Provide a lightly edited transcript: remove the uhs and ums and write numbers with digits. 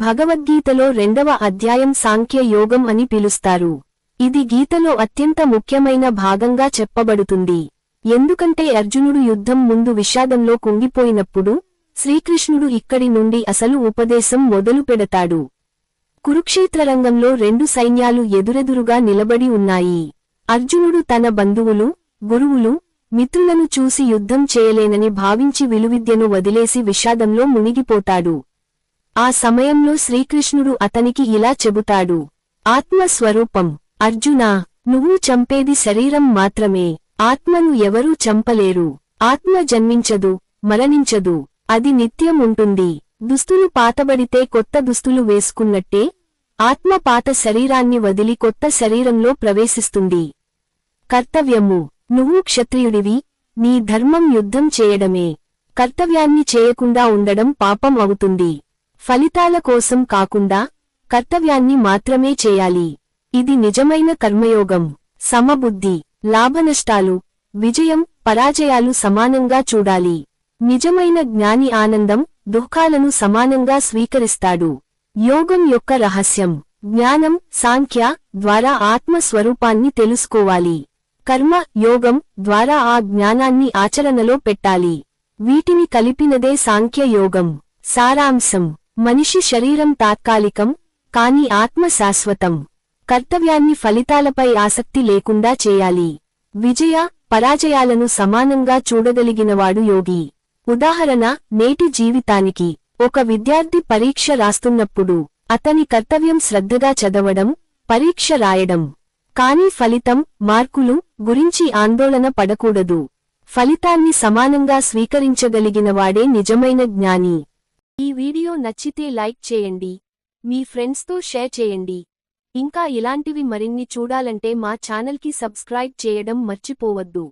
భగవద్గీతలో 2వ అధ్యాయం సాంఖ్య యోగం అని పిలుస్తారు. ఇది గీతలో అత్యంత ముఖ్యమైన భాగంగా చెప్పబడుతుంది. ఎందుకంటే అర్జునుడు యుద్ధం ముందు విషాదంలో కుంగిపోయినప్పుడు శ్రీకృష్ణుడు ఇక్కడి నుండి అసలు ఉపదేశం మొదలుపెడతాడు. కురుక్షేత్రరంగంలో 2 సైన్యాలు ఎదురెదురుగా నిలబడి ఉన్నాయి. అర్జునుడు తన బంధువులు, గురువులు, మిత్రులను చూసి యుద్ధం చేయలేనని భావించి విలువిద్యను వదిలేసి విషాదంలో మునిగిపోతాడు. ఆ సమయంలో శ్రీకృష్ణుడు అతనికి ఇలా చెబుతాడు: ఆత్మస్వరూపం అర్జునా, నువ్వు చంపేది శరీరం మాత్రమే, ఆత్మను ఎవరూ చంపలేరు. ఆత్మ జన్మించదు, మరణించదు, అది నిత్యం ఉంటుంది. దుస్తులు పాతబడితే కొత్త దుస్తులు వేసుకున్నట్టే ఆత్మ పాత శరీరాన్ని వదిలి కొత్త శరీరంలో ప్రవేశిస్తుంది. కర్తవ్యము: నువ్వు క్షత్రియుడివి, నీ ధర్మం యుద్ధం చేయడమే. కర్తవ్యాన్ని చేయకుండా ఉండడం పాపం అవుతుంది. ఫలితాల కోసం కాకుండా కర్తవ్యాన్ని మాత్రమే చేయాలి. ఇది నిజమైన కర్మయోగం. సమబుద్ధి: లాభనష్టాలు, విజయం, పరాజయాలు సమానంగా చూడాలి. నిజమైన జ్ఞాని ఆనందం, దుఃఖాలను సమానంగా స్వీకరిస్తాడు. యోగం యొక్క రహస్యం: జ్ఞానం, సాంఖ్య ద్వారా ఆత్మ స్వరూపాన్ని తెలుసుకోవాలి. కర్మ యోగం ద్వారా ఆ జ్ఞానాన్ని ఆచరణలో పెట్టాలి. వీటిని కలిపినదే సాంఖ్య యోగం. సారాంశం: మనిషి శరీరం తాత్కాలికం, కాని ఆత్మ శాశ్వతం. కర్తవ్యాన్ని ఫలితాలపై ఆసక్తి లేకుండా చేయాలి. విజయ, పరాజయాలను సమానంగా చూడగలిగినవాడు యోగి. ఉదాహరణ: నేటి జీవితానికి ఒక విద్యార్థి పరీక్ష రాస్తున్నప్పుడు అతని కర్తవ్యం శ్రద్ధగా చదవడం, పరీక్ష రాయడం. కానీ ఫలితం, మార్కులు గురించి ఆందోళన పడకూడదు. ఫలితాన్ని సమానంగా స్వీకరించగలిగినవాడే నిజమైన జ్ఞాని. ఈ వీడియో నచ్చితే లైక్ చేయండి, మీ ఫ్రెండ్స్తో షేర్ చేయండి. ఇంకా ఇలాంటివి మరిన్ని చూడాలంటే మా ఛానల్కి సబ్స్క్రైబ్ చేయడం మర్చిపోవద్దు.